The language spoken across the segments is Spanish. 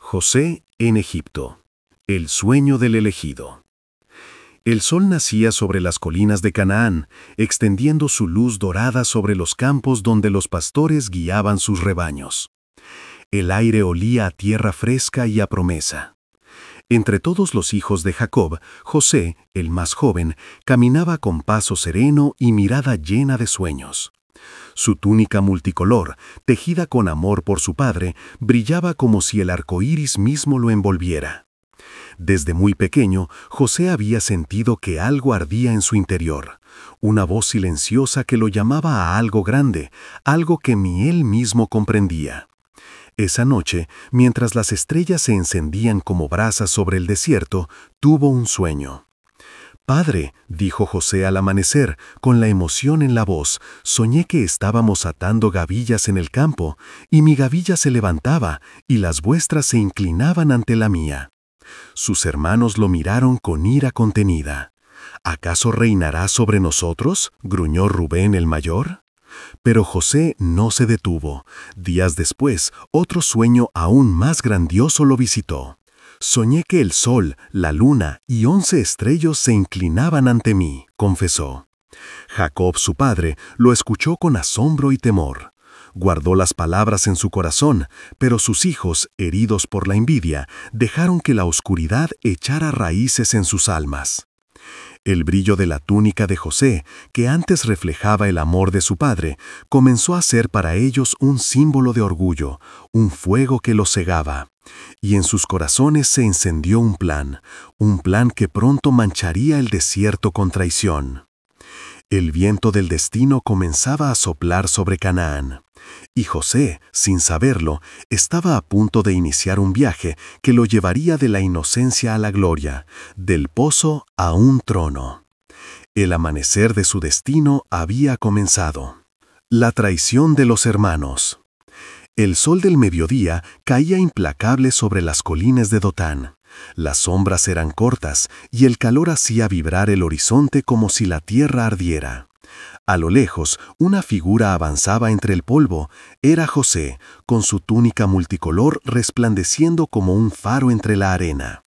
José en Egipto. El sueño del elegido. El sol nacía sobre las colinas de Canaán, extendiendo su luz dorada sobre los campos donde los pastores guiaban sus rebaños. El aire olía a tierra fresca y a promesa. Entre todos los hijos de Jacob, José, el más joven, caminaba con paso sereno y mirada llena de sueños. Su túnica multicolor, tejida con amor por su padre, brillaba como si el arco iris mismo lo envolviera. Desde muy pequeño, José había sentido que algo ardía en su interior, una voz silenciosa que lo llamaba a algo grande, algo que ni él mismo comprendía. Esa noche, mientras las estrellas se encendían como brasas sobre el desierto, tuvo un sueño. «Padre», dijo José al amanecer, con la emoción en la voz, «soñé que estábamos atando gavillas en el campo, y mi gavilla se levantaba, y las vuestras se inclinaban ante la mía». Sus hermanos lo miraron con ira contenida. «¿Acaso reinará sobre nosotros?», gruñó Rubén el mayor. Pero José no se detuvo. Días después, otro sueño aún más grandioso lo visitó. «Soñé que el sol, la luna y 11 estrellas se inclinaban ante mí», confesó. Jacob, su padre, lo escuchó con asombro y temor. Guardó las palabras en su corazón, pero sus hijos, heridos por la envidia, dejaron que la oscuridad echara raíces en sus almas. El brillo de la túnica de José, que antes reflejaba el amor de su padre, comenzó a ser para ellos un símbolo de orgullo, un fuego que los cegaba. Y en sus corazones se encendió un plan que pronto mancharía el desierto con traición. El viento del destino comenzaba a soplar sobre Canaán. Y José, sin saberlo, estaba a punto de iniciar un viaje que lo llevaría de la inocencia a la gloria, del pozo a un trono. El amanecer de su destino había comenzado. La traición de los hermanos. El sol del mediodía caía implacable sobre las colinas de Dotán. Las sombras eran cortas y el calor hacía vibrar el horizonte como si la tierra ardiera. A lo lejos, una figura avanzaba entre el polvo. Era José, con su túnica multicolor resplandeciendo como un faro entre la arena.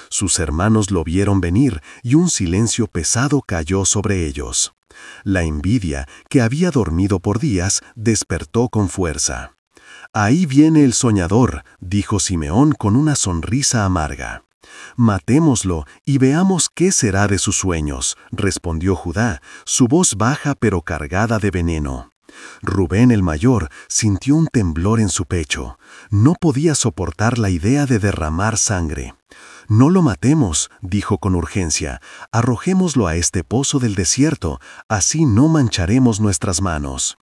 Sus hermanos lo vieron venir y un silencio pesado cayó sobre ellos. La envidia, que había dormido por días, despertó con fuerza. «Ahí viene el soñador», dijo Simeón con una sonrisa amarga. «Matémoslo y veamos qué será de sus sueños», respondió Judá, su voz baja pero cargada de veneno. Rubén el mayor sintió un temblor en su pecho. No podía soportar la idea de derramar sangre. «No lo matemos», dijo con urgencia, «arrojémoslo a este pozo del desierto, así no mancharemos nuestras manos».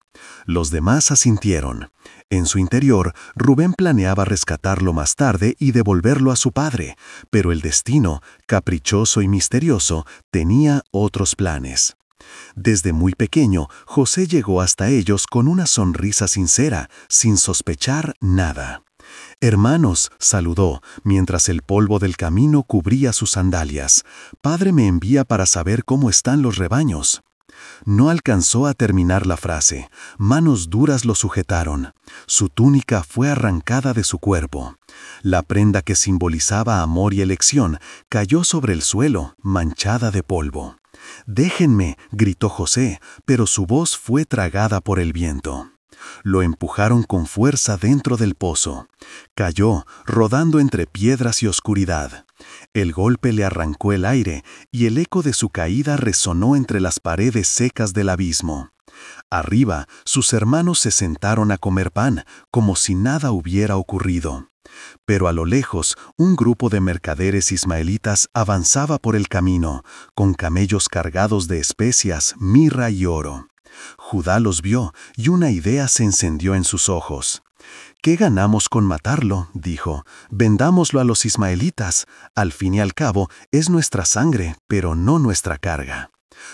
Los demás asintieron. En su interior, Rubén planeaba rescatarlo más tarde y devolverlo a su padre, pero el destino, caprichoso y misterioso, tenía otros planes. Desde muy pequeño, José llegó hasta ellos con una sonrisa sincera, sin sospechar nada. «Hermanos», saludó, mientras el polvo del camino cubría sus sandalias, «Padre me envía para saber cómo están los rebaños». No alcanzó a terminar la frase. Manos duras lo sujetaron. Su túnica fue arrancada de su cuerpo. La prenda que simbolizaba amor y elección cayó sobre el suelo, manchada de polvo. «Déjenme», gritó José, pero su voz fue tragada por el viento. Lo empujaron con fuerza dentro del pozo. Cayó, rodando entre piedras y oscuridad. El golpe le arrancó el aire y el eco de su caída resonó entre las paredes secas del abismo. Arriba, sus hermanos se sentaron a comer pan, como si nada hubiera ocurrido. Pero a lo lejos, un grupo de mercaderes ismaelitas avanzaba por el camino, con camellos cargados de especias, mirra y oro. Judá los vio y una idea se encendió en sus ojos. «¿Qué ganamos con matarlo?», dijo. «Vendámoslo a los ismaelitas. Al fin y al cabo, es nuestra sangre, pero no nuestra carga».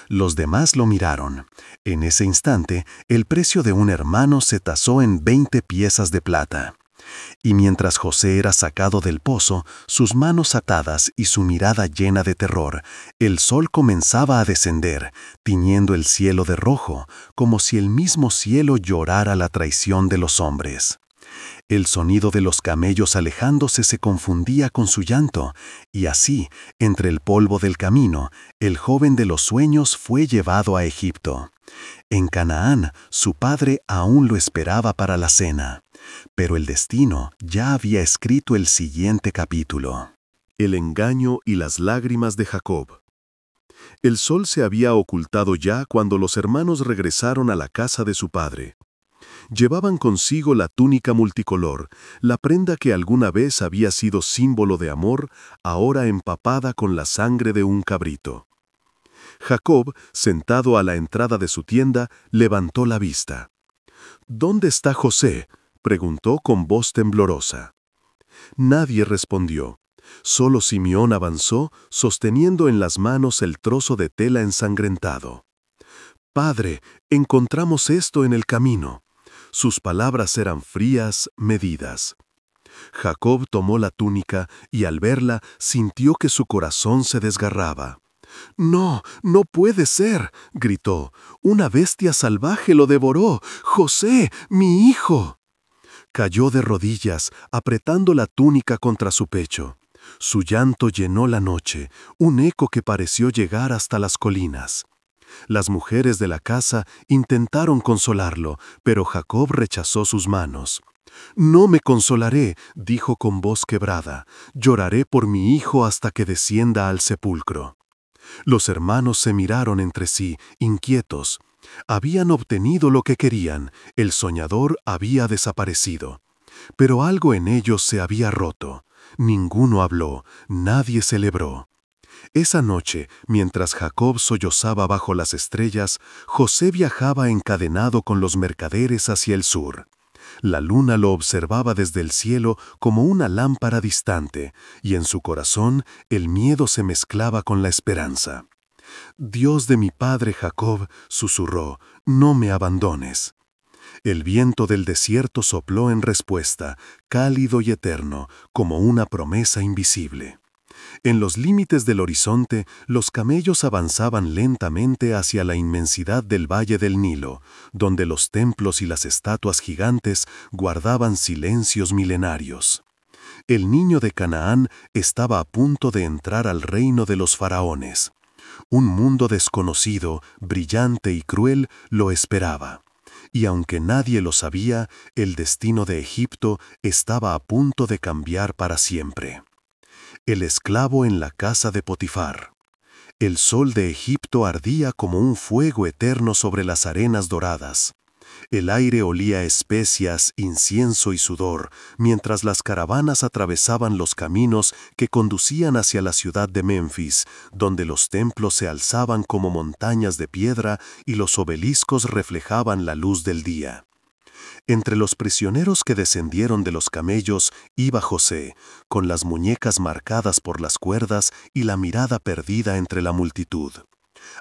Los demás lo miraron. En ese instante, el precio de un hermano se tasó en 20 piezas de plata. Y mientras José era sacado del pozo, sus manos atadas y su mirada llena de terror, el sol comenzaba a descender, tiñendo el cielo de rojo, como si el mismo cielo llorara la traición de los hombres. El sonido de los camellos alejándose se confundía con su llanto, y así, entre el polvo del camino, el joven de los sueños fue llevado a Egipto. En Canaán, su padre aún lo esperaba para la cena, pero el destino ya había escrito el siguiente capítulo. El engaño y las lágrimas de Jacob. El sol se había ocultado ya cuando los hermanos regresaron a la casa de su padre. Llevaban consigo la túnica multicolor, la prenda que alguna vez había sido símbolo de amor, ahora empapada con la sangre de un cabrito. Jacob, sentado a la entrada de su tienda, levantó la vista. «¿Dónde está José?», preguntó con voz temblorosa. Nadie respondió. Solo Simeón avanzó, sosteniendo en las manos el trozo de tela ensangrentado. «Padre, encontramos esto en el camino». Sus palabras eran frías, medidas. Jacob tomó la túnica y al verla sintió que su corazón se desgarraba. «No, no puede ser», gritó. «Una bestia salvaje lo devoró. José, mi hijo». Cayó de rodillas, apretando la túnica contra su pecho. Su llanto llenó la noche, un eco que pareció llegar hasta las colinas. Las mujeres de la casa intentaron consolarlo, pero Jacob rechazó sus manos. «No me consolaré», dijo con voz quebrada. «Lloraré por mi hijo hasta que descienda al sepulcro». Los hermanos se miraron entre sí, inquietos. Habían obtenido lo que querían, el soñador había desaparecido. Pero algo en ellos se había roto. Ninguno habló, nadie celebró. Esa noche, mientras Jacob sollozaba bajo las estrellas, José viajaba encadenado con los mercaderes hacia el sur. La luna lo observaba desde el cielo como una lámpara distante, y en su corazón el miedo se mezclaba con la esperanza. «Dios de mi padre Jacob», susurró, «no me abandones». El viento del desierto sopló en respuesta, cálido y eterno, como una promesa invisible. En los límites del horizonte, los camellos avanzaban lentamente hacia la inmensidad del valle del Nilo, donde los templos y las estatuas gigantes guardaban silencios milenarios. El niño de Canaán estaba a punto de entrar al reino de los faraones. Un mundo desconocido, brillante y cruel lo esperaba. Y aunque nadie lo sabía, el destino de Egipto estaba a punto de cambiar para siempre. El esclavo en la casa de Potifar. El sol de Egipto ardía como un fuego eterno sobre las arenas doradas. El aire olía a especias, incienso y sudor, mientras las caravanas atravesaban los caminos que conducían hacia la ciudad de Memphis, donde los templos se alzaban como montañas de piedra y los obeliscos reflejaban la luz del día. Entre los prisioneros que descendieron de los camellos iba José, con las muñecas marcadas por las cuerdas y la mirada perdida entre la multitud.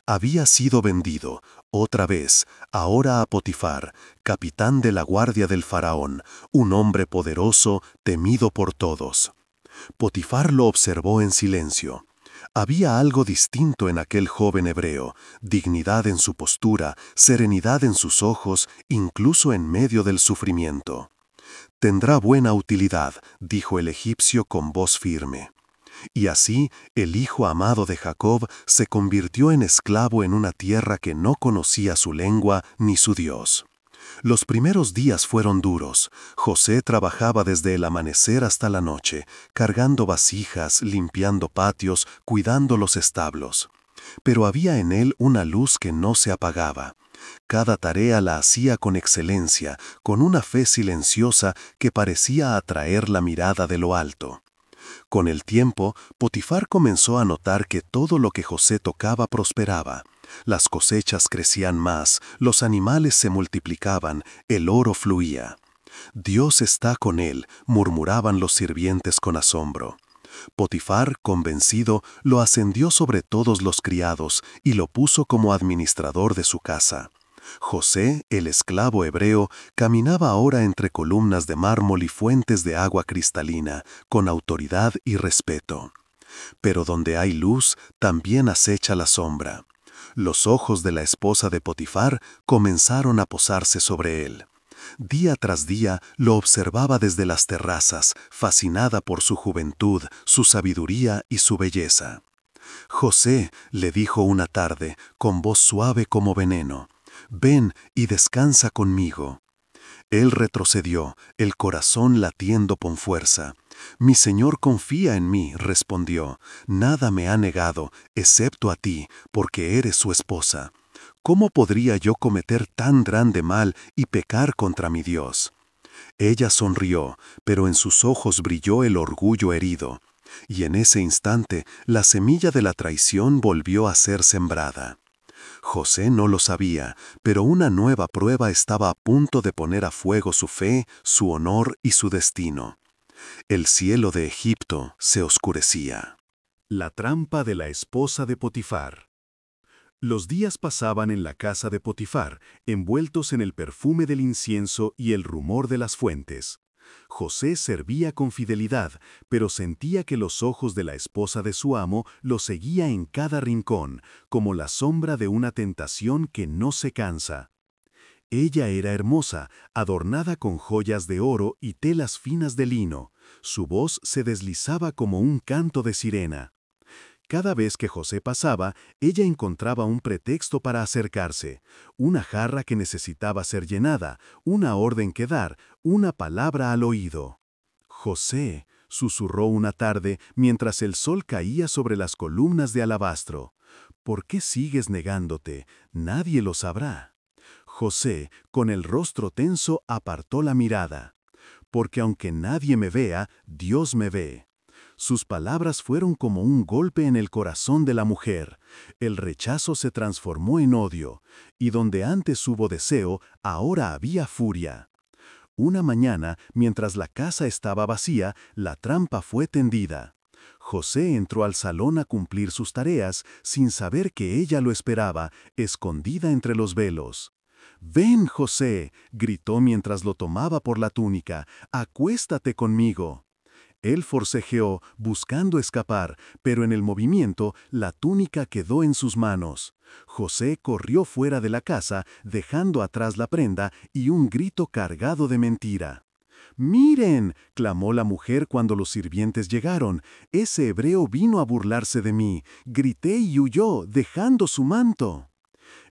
Había sido vendido, otra vez, ahora a Potifar, capitán de la guardia del faraón, un hombre poderoso, temido por todos. Potifar lo observó en silencio. Había algo distinto en aquel joven hebreo, dignidad en su postura, serenidad en sus ojos, incluso en medio del sufrimiento. «Tendrá buena utilidad», dijo el egipcio con voz firme. Y así, el hijo amado de Jacob se convirtió en esclavo en una tierra que no conocía su lengua ni su Dios. Los primeros días fueron duros. José trabajaba desde el amanecer hasta la noche, cargando vasijas, limpiando patios, cuidando los establos. Pero había en él una luz que no se apagaba. Cada tarea la hacía con excelencia, con una fe silenciosa que parecía atraer la mirada de lo alto. Con el tiempo, Potifar comenzó a notar que todo lo que José tocaba prosperaba. Las cosechas crecían más, los animales se multiplicaban, el oro fluía. «Dios está con él», murmuraban los sirvientes con asombro. Potifar, convencido, lo ascendió sobre todos los criados y lo puso como administrador de su casa. José, el esclavo hebreo, caminaba ahora entre columnas de mármol y fuentes de agua cristalina, con autoridad y respeto. Pero donde hay luz, también acecha la sombra. Los ojos de la esposa de Potifar comenzaron a posarse sobre él. Día tras día lo observaba desde las terrazas, fascinada por su juventud, su sabiduría y su belleza. José, le dijo una tarde, con voz suave como veneno, «Ven y descansa conmigo». Él retrocedió, el corazón latiendo con fuerza. «Mi Señor confía en mí», respondió. «Nada me ha negado, excepto a ti, porque eres su esposa. ¿Cómo podría yo cometer tan grande mal y pecar contra mi Dios?». Ella sonrió, pero en sus ojos brilló el orgullo herido. Y en ese instante, la semilla de la traición volvió a ser sembrada. José no lo sabía, pero una nueva prueba estaba a punto de poner a fuego su fe, su honor y su destino. El cielo de Egipto se oscurecía. La trampa de la esposa de Potifar. Los días pasaban en la casa de Potifar, envueltos en el perfume del incienso y el rumor de las fuentes. José servía con fidelidad, pero sentía que los ojos de la esposa de su amo lo seguía en cada rincón, como la sombra de una tentación que no se cansa. Ella era hermosa, adornada con joyas de oro y telas finas de lino. Su voz se deslizaba como un canto de sirena. Cada vez que José pasaba, ella encontraba un pretexto para acercarse, una jarra que necesitaba ser llenada, una orden que dar, una palabra al oído. «José», susurró una tarde mientras el sol caía sobre las columnas de alabastro, «¿por qué sigues negándote? Nadie lo sabrá». José, con el rostro tenso, apartó la mirada. «Porque aunque nadie me vea, Dios me ve». Sus palabras fueron como un golpe en el corazón de la mujer. El rechazo se transformó en odio, y donde antes hubo deseo, ahora había furia. Una mañana, mientras la casa estaba vacía, la trampa fue tendida. José entró al salón a cumplir sus tareas, sin saber que ella lo esperaba, escondida entre los velos. «Ven, José», gritó mientras lo tomaba por la túnica, «acuéstate conmigo». Él forcejeó, buscando escapar, pero en el movimiento la túnica quedó en sus manos. José corrió fuera de la casa, dejando atrás la prenda y un grito cargado de mentira. «¡Miren!», clamó la mujer cuando los sirvientes llegaron. «Ese hebreo vino a burlarse de mí». Grité y huyó, dejando su manto.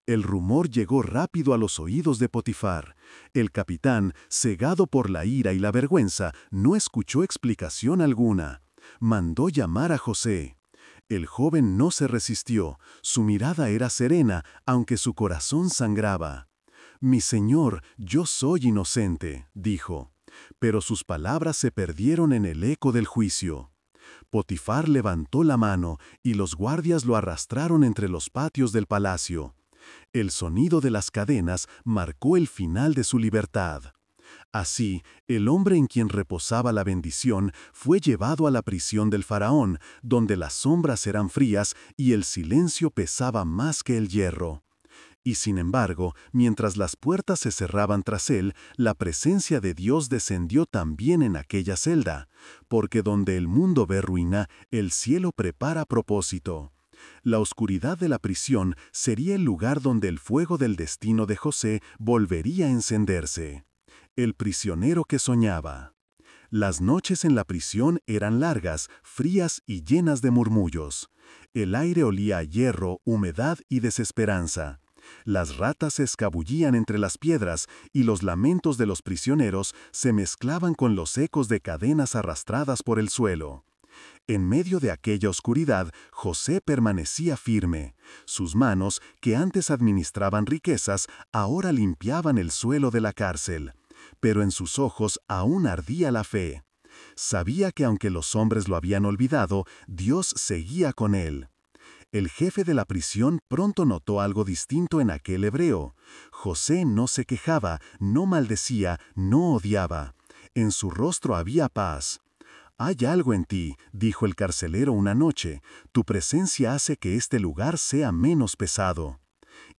El rumor llegó rápido a los oídos de Potifar. El capitán, cegado por la ira y la vergüenza, no escuchó explicación alguna. Mandó llamar a José. El joven no se resistió. Su mirada era serena, aunque su corazón sangraba. «Mi señor, yo soy inocente», dijo. Pero sus palabras se perdieron en el eco del juicio. Potifar levantó la mano y los guardias lo arrastraron entre los patios del palacio. El sonido de las cadenas marcó el final de su libertad. Así, el hombre en quien reposaba la bendición fue llevado a la prisión del faraón, donde las sombras eran frías y el silencio pesaba más que el hierro. Y sin embargo, mientras las puertas se cerraban tras él, la presencia de Dios descendió también en aquella celda, porque donde el mundo ve ruina, el cielo prepara propósito. La oscuridad de la prisión sería el lugar donde el fuego del destino de José volvería a encenderse. El prisionero que soñaba. Las noches en la prisión eran largas, frías y llenas de murmullos. El aire olía a hierro, humedad y desesperanza. Las ratas se escabullían entre las piedras y los lamentos de los prisioneros se mezclaban con los ecos de cadenas arrastradas por el suelo. En medio de aquella oscuridad, José permanecía firme. Sus manos, que antes administraban riquezas, ahora limpiaban el suelo de la cárcel. Pero en sus ojos aún ardía la fe. Sabía que aunque los hombres lo habían olvidado, Dios seguía con él. El jefe de la prisión pronto notó algo distinto en aquel hebreo. José no se quejaba, no maldecía, no odiaba. En su rostro había paz. «Hay algo en ti», dijo el carcelero una noche. «Tu presencia hace que este lugar sea menos pesado».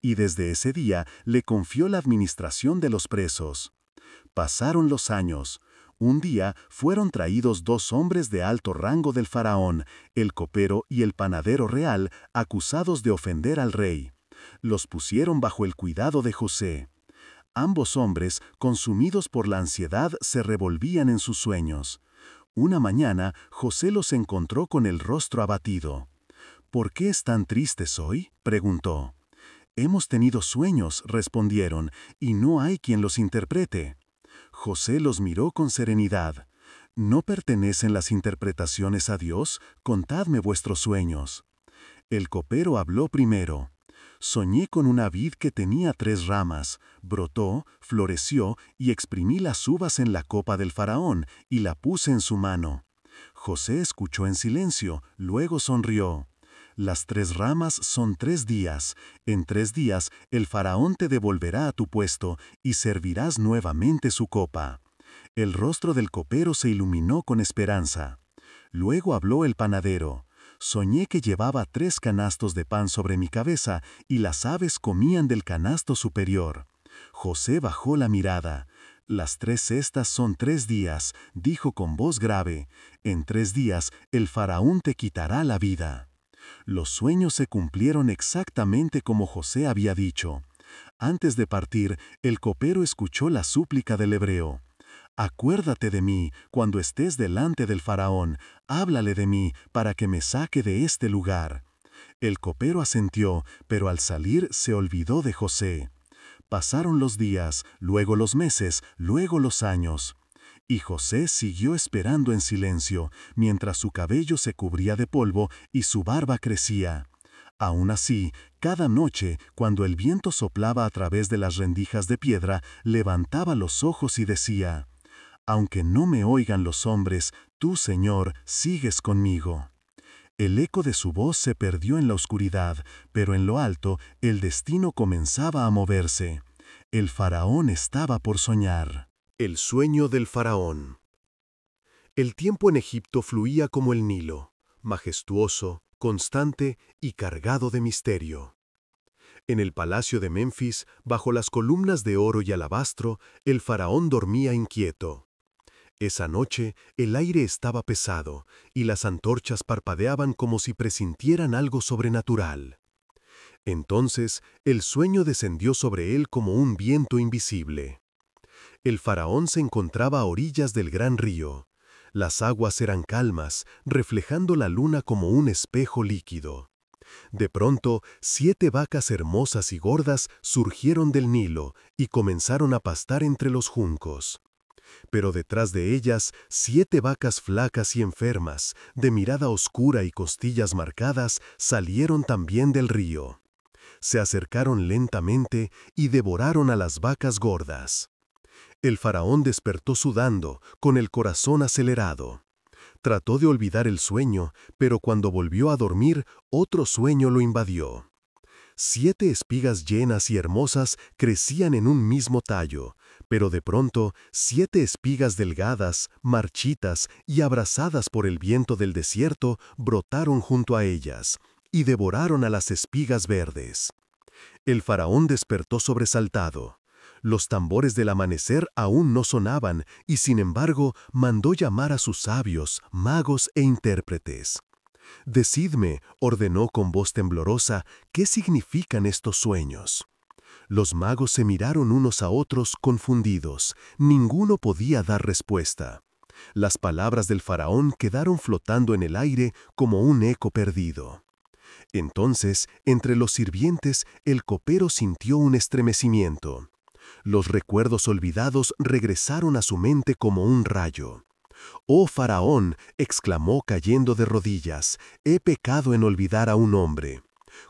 Y desde ese día le confió la administración de los presos. Pasaron los años. Un día fueron traídos dos hombres de alto rango del faraón, el copero y el panadero real, acusados de ofender al rey. Los pusieron bajo el cuidado de José. Ambos hombres, consumidos por la ansiedad, se revolvían en sus sueños. Una mañana, José los encontró con el rostro abatido. «¿Por qué están tristes hoy?», preguntó. «Hemos tenido sueños», respondieron, «y no hay quien los interprete». José los miró con serenidad. «¿No pertenecen las interpretaciones a Dios? Contadme vuestros sueños». El copero habló primero. «Soñé con una vid que tenía 3 ramas, brotó, floreció y exprimí las uvas en la copa del faraón y la puse en su mano». José escuchó en silencio, luego sonrió. «Las 3 ramas son 3 días. En 3 días el faraón te devolverá a tu puesto y servirás nuevamente su copa». El rostro del copero se iluminó con esperanza. Luego habló el panadero. «Soñé que llevaba 3 canastos de pan sobre mi cabeza y las aves comían del canasto superior». José bajó la mirada. «Las 3 cestas son 3 días», dijo con voz grave. «En 3 días el faraón te quitará la vida». Los sueños se cumplieron exactamente como José había dicho. Antes de partir, el copero escuchó la súplica del hebreo. «Acuérdate de mí cuando estés delante del faraón, háblale de mí para que me saque de este lugar». El copero asintió, pero al salir se olvidó de José. Pasaron los días, luego los meses, luego los años. Y José siguió esperando en silencio, mientras su cabello se cubría de polvo y su barba crecía. Aún así, cada noche, cuando el viento soplaba a través de las rendijas de piedra, levantaba los ojos y decía: «Aunque no me oigan los hombres, tú, Señor, sigues conmigo». El eco de su voz se perdió en la oscuridad, pero en lo alto el destino comenzaba a moverse. El faraón estaba por soñar. El sueño del faraón. El tiempo en Egipto fluía como el Nilo, majestuoso, constante y cargado de misterio. En el palacio de Menfis, bajo las columnas de oro y alabastro, el faraón dormía inquieto. Esa noche el aire estaba pesado y las antorchas parpadeaban como si presintieran algo sobrenatural. Entonces el sueño descendió sobre él como un viento invisible. El faraón se encontraba a orillas del gran río. Las aguas eran calmas, reflejando la luna como un espejo líquido. De pronto, 7 vacas hermosas y gordas surgieron del Nilo y comenzaron a pastar entre los juncos. Pero detrás de ellas, 7 vacas flacas y enfermas, de mirada oscura y costillas marcadas, salieron también del río. Se acercaron lentamente y devoraron a las vacas gordas. El faraón despertó sudando, con el corazón acelerado. Trató de olvidar el sueño, pero cuando volvió a dormir, otro sueño lo invadió. 7 espigas llenas y hermosas crecían en un mismo tallo, pero de pronto 7 espigas delgadas, marchitas y abrasadas por el viento del desierto brotaron junto a ellas y devoraron a las espigas verdes. El faraón despertó sobresaltado. Los tambores del amanecer aún no sonaban y sin embargo mandó llamar a sus sabios, magos e intérpretes. «Decidme», ordenó con voz temblorosa, «¿qué significan estos sueños?». Los magos se miraron unos a otros confundidos. Ninguno podía dar respuesta. Las palabras del faraón quedaron flotando en el aire como un eco perdido. Entonces, entre los sirvientes, el copero sintió un estremecimiento. Los recuerdos olvidados regresaron a su mente como un rayo. «Oh faraón», exclamó cayendo de rodillas, «he pecado en olvidar a un hombre.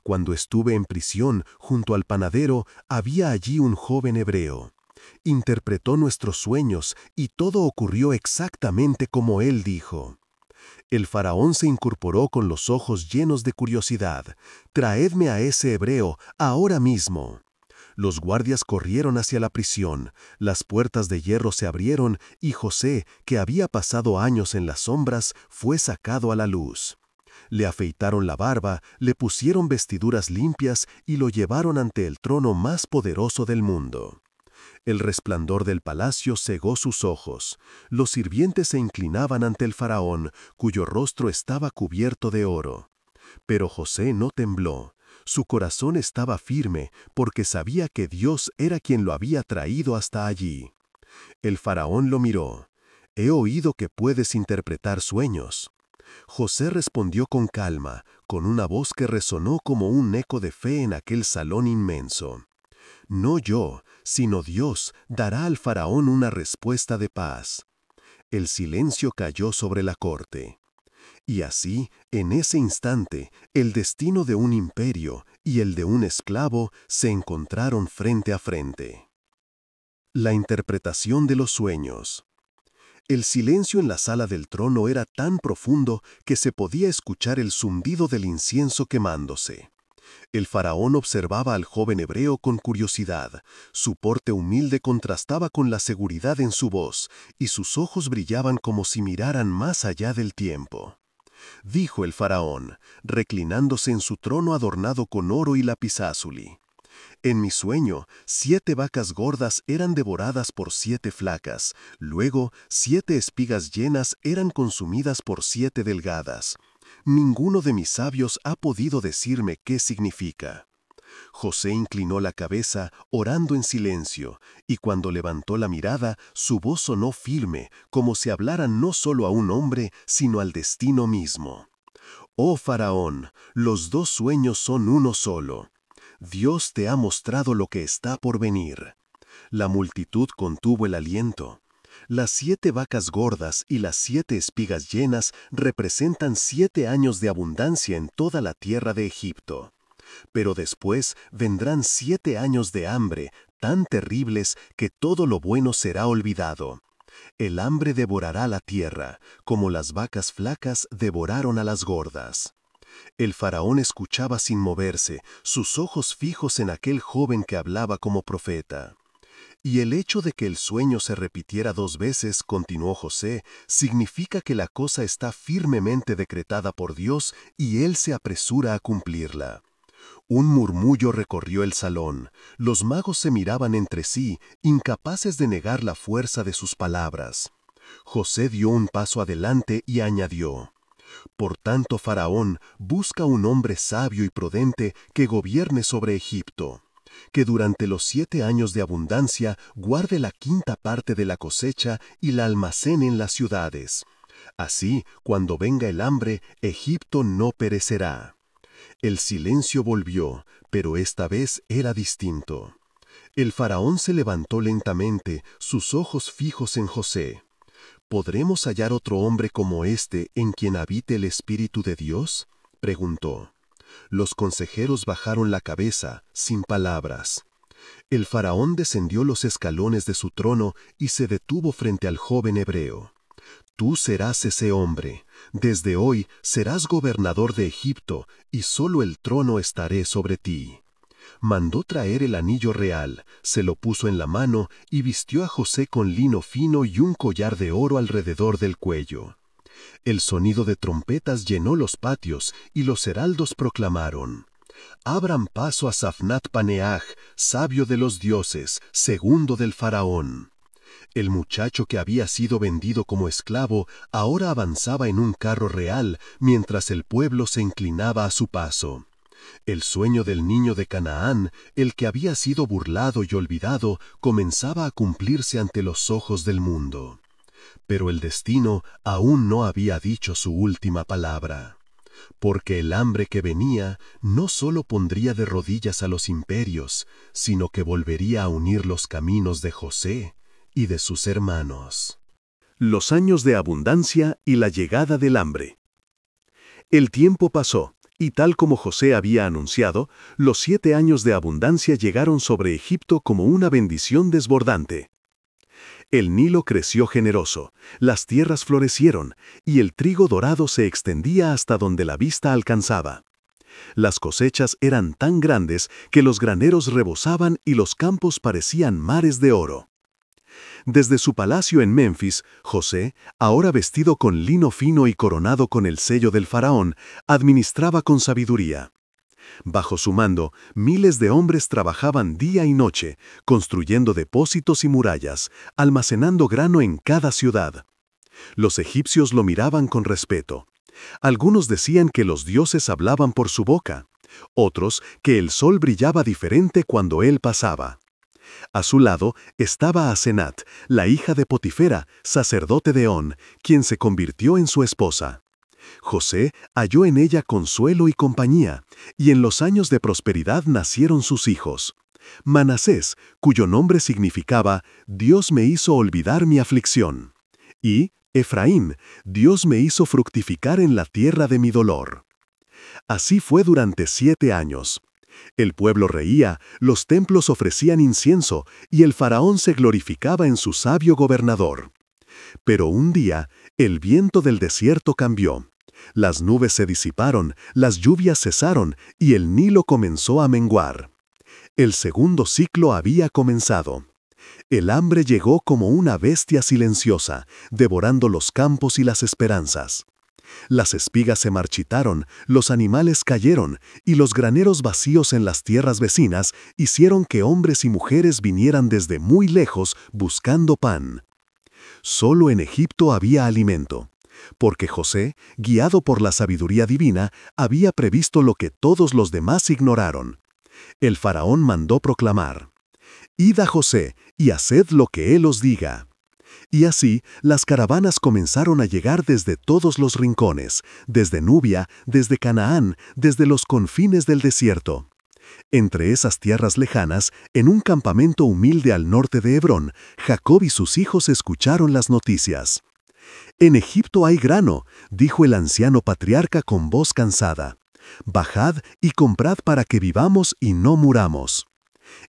Cuando estuve en prisión, junto al panadero, había allí un joven hebreo. Interpretó nuestros sueños y todo ocurrió exactamente como él dijo». El faraón se incorporó con los ojos llenos de curiosidad. «Traedme a ese hebreo, ahora mismo». Los guardias corrieron hacia la prisión, las puertas de hierro se abrieron y José, que había pasado años en las sombras, fue sacado a la luz. Le afeitaron la barba, le pusieron vestiduras limpias y lo llevaron ante el trono más poderoso del mundo. El resplandor del palacio cegó sus ojos. Los sirvientes se inclinaban ante el faraón, cuyo rostro estaba cubierto de oro. Pero José no tembló. Su corazón estaba firme porque sabía que Dios era quien lo había traído hasta allí. El faraón lo miró. «He oído que puedes interpretar sueños». José respondió con calma, con una voz que resonó como un eco de fe en aquel salón inmenso. «No yo, sino Dios, dará al faraón una respuesta de paz». El silencio cayó sobre la corte. Y así, en ese instante, el destino de un imperio y el de un esclavo se encontraron frente a frente. La interpretación de los sueños. El silencio en la sala del trono era tan profundo que se podía escuchar el zumbido del incienso quemándose. El faraón observaba al joven hebreo con curiosidad. Su porte humilde contrastaba con la seguridad en su voz, y sus ojos brillaban como si miraran más allá del tiempo. Dijo el faraón, reclinándose en su trono adornado con oro y lapislázuli. En mi sueño, 7 vacas gordas eran devoradas por 7 flacas, luego 7 espigas llenas eran consumidas por 7 delgadas. Ninguno de mis sabios ha podido decirme qué significa. José inclinó la cabeza, orando en silencio, y cuando levantó la mirada, su voz sonó firme, como si hablara no solo a un hombre, sino al destino mismo. «Oh faraón, los 2 sueños son uno solo. Dios te ha mostrado lo que está por venir». La multitud contuvo el aliento. Las 7 vacas gordas y las 7 espigas llenas representan 7 años de abundancia en toda la tierra de Egipto. Pero después vendrán 7 años de hambre, tan terribles que todo lo bueno será olvidado. El hambre devorará la tierra, como las vacas flacas devoraron a las gordas. El faraón escuchaba sin moverse, sus ojos fijos en aquel joven que hablaba como profeta. Y el hecho de que el sueño se repitiera 2 veces, continuó José, significa que la cosa está firmemente decretada por Dios y Él se apresura a cumplirla. Un murmullo recorrió el salón. Los magos se miraban entre sí, incapaces de negar la fuerza de sus palabras. José dio un paso adelante y añadió: «Por tanto, faraón, busca un hombre sabio y prudente que gobierne sobre Egipto, que durante los 7 años de abundancia guarde la 5ª parte de la cosecha y la almacene en las ciudades. Así, cuando venga el hambre, Egipto no perecerá». El silencio volvió, pero esta vez era distinto. El faraón se levantó lentamente, sus ojos fijos en José. «¿Podremos hallar otro hombre como este en quien habite el Espíritu de Dios?», preguntó. Los consejeros bajaron la cabeza, sin palabras. El faraón descendió los escalones de su trono y se detuvo frente al joven hebreo. «Tú serás ese hombre. Desde hoy serás gobernador de Egipto, y solo el trono estaré sobre ti». Mandó traer el anillo real, se lo puso en la mano y vistió a José con lino fino y un collar de oro alrededor del cuello. El sonido de trompetas llenó los patios y los heraldos proclamaron: «Abran paso a Safnat Paneaj, sabio de los dioses, segundo del faraón». El muchacho que había sido vendido como esclavo ahora avanzaba en un carro real mientras el pueblo se inclinaba a su paso. El sueño del niño de Canaán, el que había sido burlado y olvidado, comenzaba a cumplirse ante los ojos del mundo. Pero el destino aún no había dicho su última palabra. Porque el hambre que venía no solo pondría de rodillas a los imperios, sino que volvería a unir los caminos de José y de sus hermanos. Los años de abundancia y la llegada del hambre. El tiempo pasó, y tal como José había anunciado, los 7 años de abundancia llegaron sobre Egipto como una bendición desbordante. El Nilo creció generoso, las tierras florecieron, y el trigo dorado se extendía hasta donde la vista alcanzaba. Las cosechas eran tan grandes que los graneros rebosaban y los campos parecían mares de oro. Desde su palacio en Menfis, José, ahora vestido con lino fino y coronado con el sello del faraón, administraba con sabiduría. Bajo su mando, miles de hombres trabajaban día y noche, construyendo depósitos y murallas, almacenando grano en cada ciudad. Los egipcios lo miraban con respeto. Algunos decían que los dioses hablaban por su boca. otros que el sol brillaba diferente cuando él pasaba. A su lado estaba Asenat, la hija de Potifera, sacerdote de On, quien se convirtió en su esposa. José halló en ella consuelo y compañía, y en los años de prosperidad nacieron sus hijos. Manasés, cuyo nombre significaba «Dios me hizo olvidar mi aflicción», y Efraín, «Dios me hizo fructificar en la tierra de mi dolor». Así fue durante 7 años. El pueblo reía, los templos ofrecían incienso, y el faraón se glorificaba en su sabio gobernador. Pero un día, el viento del desierto cambió. Las nubes se disiparon, las lluvias cesaron, y el Nilo comenzó a menguar. El segundo ciclo había comenzado. El hambre llegó como una bestia silenciosa, devorando los campos y las esperanzas. Las espigas se marchitaron, los animales cayeron, y los graneros vacíos en las tierras vecinas hicieron que hombres y mujeres vinieran desde muy lejos buscando pan. Solo en Egipto había alimento, porque José, guiado por la sabiduría divina, había previsto lo que todos los demás ignoraron. El faraón mandó proclamar: «Id a José y haced lo que él os diga». Y así, las caravanas comenzaron a llegar desde todos los rincones, desde Nubia, desde Canaán, desde los confines del desierto. Entre esas tierras lejanas, en un campamento humilde al norte de Hebrón, Jacob y sus hijos escucharon las noticias. «En Egipto hay grano», dijo el anciano patriarca con voz cansada. «Bajad y comprad para que vivamos y no muramos».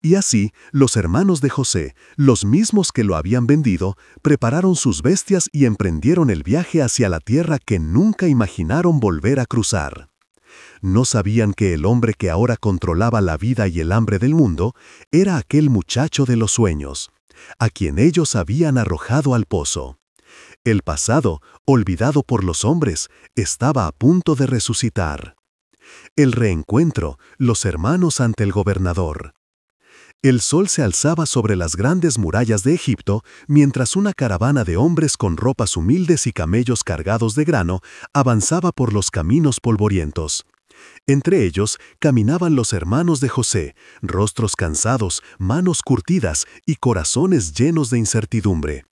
Y así, los hermanos de José, los mismos que lo habían vendido, prepararon sus bestias y emprendieron el viaje hacia la tierra que nunca imaginaron volver a cruzar. No sabían que el hombre que ahora controlaba la vida y el hambre del mundo era aquel muchacho de los sueños, a quien ellos habían arrojado al pozo. El pasado, olvidado por los hombres, estaba a punto de resucitar. El reencuentro, los hermanos ante el gobernador. El sol se alzaba sobre las grandes murallas de Egipto, mientras una caravana de hombres con ropas humildes y camellos cargados de grano avanzaba por los caminos polvorientos. Entre ellos caminaban los hermanos de José, rostros cansados, manos curtidas y corazones llenos de incertidumbre.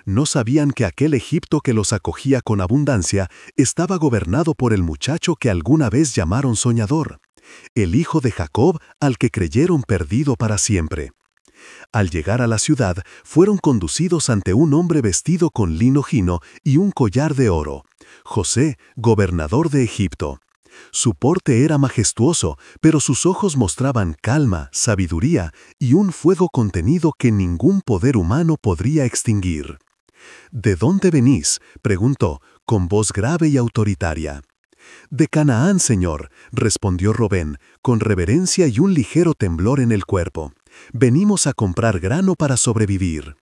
No sabían que aquel Egipto que los acogía con abundancia estaba gobernado por el muchacho que alguna vez llamaron soñador, el hijo de Jacob al que creyeron perdido para siempre. Al llegar a la ciudad, fueron conducidos ante un hombre vestido con lino fino y un collar de oro, José, gobernador de Egipto. Su porte era majestuoso, pero sus ojos mostraban calma, sabiduría y un fuego contenido que ningún poder humano podría extinguir. «¿De dónde venís?», preguntó, con voz grave y autoritaria. «De Canaán, señor», respondió Robén, con reverencia y un ligero temblor en el cuerpo. «Venimos a comprar grano para sobrevivir».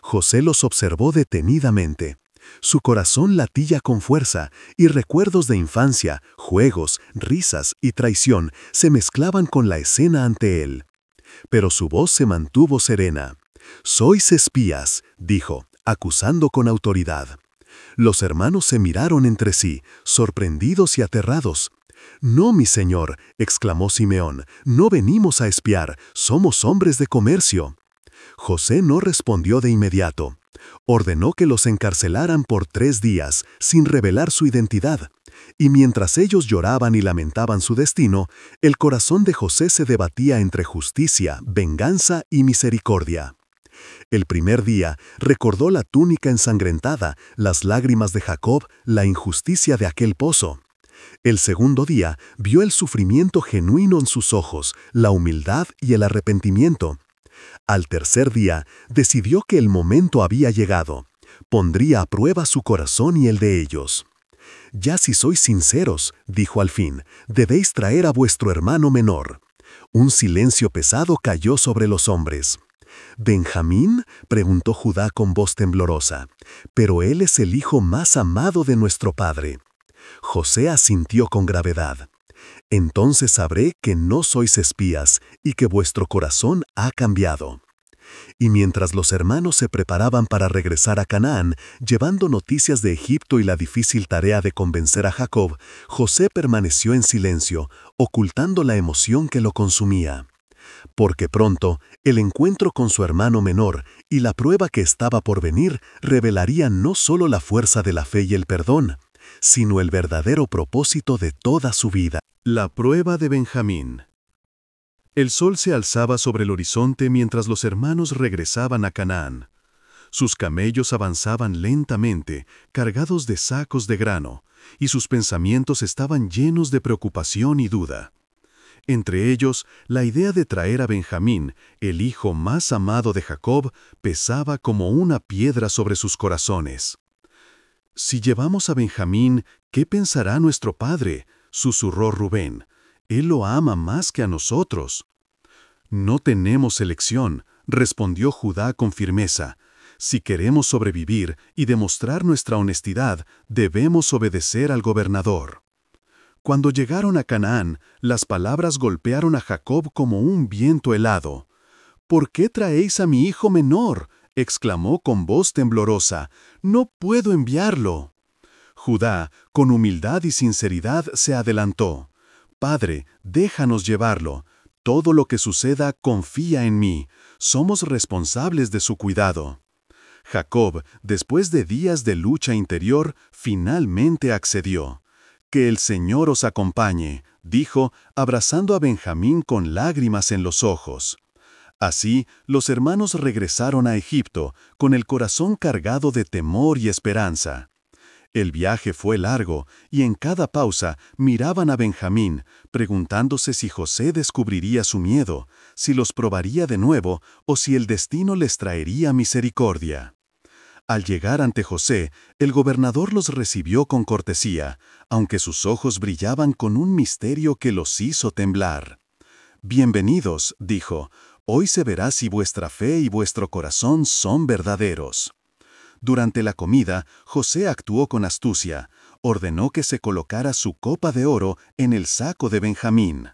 José los observó detenidamente. Su corazón latía con fuerza, y recuerdos de infancia, juegos, risas y traición se mezclaban con la escena ante él. Pero su voz se mantuvo serena. «Sois espías», dijo, acusando con autoridad. Los hermanos se miraron entre sí, sorprendidos y aterrados. «No, mi señor», exclamó Simeón, «no venimos a espiar, somos hombres de comercio». José no respondió de inmediato. Ordenó que los encarcelaran por 3 días, sin revelar su identidad. Y mientras ellos lloraban y lamentaban su destino, el corazón de José se debatía entre justicia, venganza y misericordia. El primer día recordó la túnica ensangrentada, las lágrimas de Jacob, la injusticia de aquel pozo. El segundo día vio el sufrimiento genuino en sus ojos, la humildad y el arrepentimiento. Al tercer día decidió que el momento había llegado. Pondría a prueba su corazón y el de ellos. «Ya si sois sinceros», dijo al fin, «debéis traer a vuestro hermano menor». Un silencio pesado cayó sobre los hombres. «¿Benjamín?», preguntó Judá con voz temblorosa. «Pero él es el hijo más amado de nuestro padre». José asintió con gravedad. «Entonces sabré que no sois espías y que vuestro corazón ha cambiado». Y mientras los hermanos se preparaban para regresar a Canaán, llevando noticias de Egipto y la difícil tarea de convencer a Jacob, José permaneció en silencio, ocultando la emoción que lo consumía. Porque pronto, el encuentro con su hermano menor y la prueba que estaba por venir revelarían no solo la fuerza de la fe y el perdón, sino el verdadero propósito de toda su vida. La prueba de Benjamín. El sol se alzaba sobre el horizonte mientras los hermanos regresaban a Canaán. Sus camellos avanzaban lentamente, cargados de sacos de grano, y sus pensamientos estaban llenos de preocupación y duda. Entre ellos, la idea de traer a Benjamín, el hijo más amado de Jacob, pesaba como una piedra sobre sus corazones. «Si llevamos a Benjamín, ¿qué pensará nuestro padre?», susurró Rubén. «Él lo ama más que a nosotros». «No tenemos elección», respondió Judá con firmeza. «Si queremos sobrevivir y demostrar nuestra honestidad, debemos obedecer al gobernador». Cuando llegaron a Canaán, las palabras golpearon a Jacob como un viento helado. «¿Por qué traéis a mi hijo menor?», exclamó con voz temblorosa. «No puedo enviarlo». Judá, con humildad y sinceridad, se adelantó. «Padre, déjanos llevarlo. Todo lo que suceda, confía en mí. Somos responsables de su cuidado». Jacob, después de días de lucha interior, finalmente accedió. «Que el Señor os acompañe», dijo, abrazando a Benjamín con lágrimas en los ojos. Así, los hermanos regresaron a Egipto, con el corazón cargado de temor y esperanza. El viaje fue largo, y en cada pausa miraban a Benjamín, preguntándose si José descubriría su miedo, si los probaría de nuevo o si el destino les traería misericordia. Al llegar ante José, el gobernador los recibió con cortesía, aunque sus ojos brillaban con un misterio que los hizo temblar. «Bienvenidos», dijo, «hoy se verá si vuestra fe y vuestro corazón son verdaderos». Durante la comida, José actuó con astucia. Ordenó que se colocara su copa de oro en el saco de Benjamín.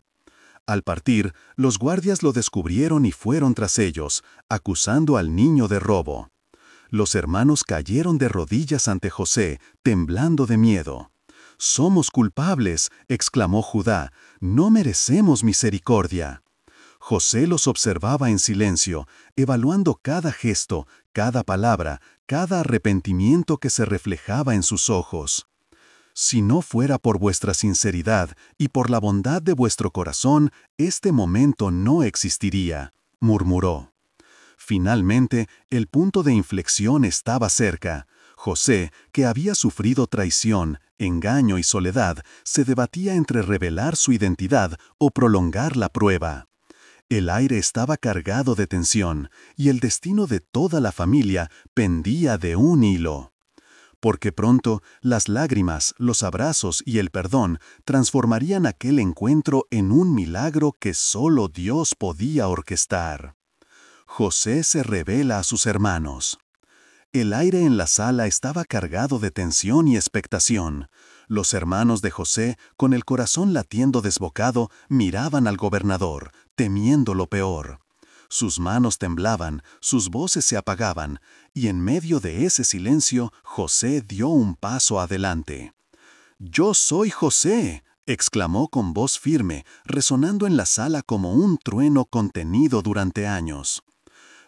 Al partir, los guardias lo descubrieron y fueron tras ellos, acusando al niño de robo. Los hermanos cayeron de rodillas ante José, temblando de miedo. «Somos culpables», exclamó Judá, «no merecemos misericordia». José los observaba en silencio, evaluando cada gesto, cada palabra, cada arrepentimiento que se reflejaba en sus ojos. «Si no fuera por vuestra sinceridad y por la bondad de vuestro corazón, este momento no existiría», murmuró. Finalmente, el punto de inflexión estaba cerca. José, que había sufrido traición, engaño y soledad, se debatía entre revelar su identidad o prolongar la prueba. El aire estaba cargado de tensión, y el destino de toda la familia pendía de un hilo. Porque pronto las lágrimas, los abrazos y el perdón transformarían aquel encuentro en un milagro que solo Dios podía orquestar. José se revela a sus hermanos. El aire en la sala estaba cargado de tensión y expectación. Los hermanos de José, con el corazón latiendo desbocado, miraban al gobernador, temiendo lo peor. Sus manos temblaban, sus voces se apagaban, y en medio de ese silencio, José dio un paso adelante. «Yo soy José», exclamó con voz firme, resonando en la sala como un trueno contenido durante años.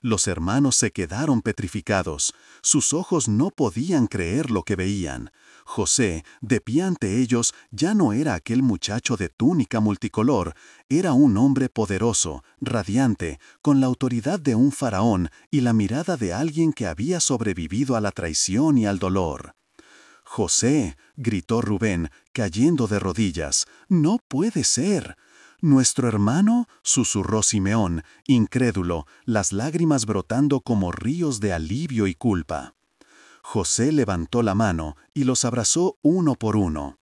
Los hermanos se quedaron petrificados. Sus ojos no podían creer lo que veían. José, de pie ante ellos, ya no era aquel muchacho de túnica multicolor. Era un hombre poderoso, radiante, con la autoridad de un faraón y la mirada de alguien que había sobrevivido a la traición y al dolor. «José», gritó Rubén, cayendo de rodillas, «no puede ser». «¿Nuestro hermano?», susurró Simeón, incrédulo, las lágrimas brotando como ríos de alivio y culpa. José levantó la mano y los abrazó uno por uno.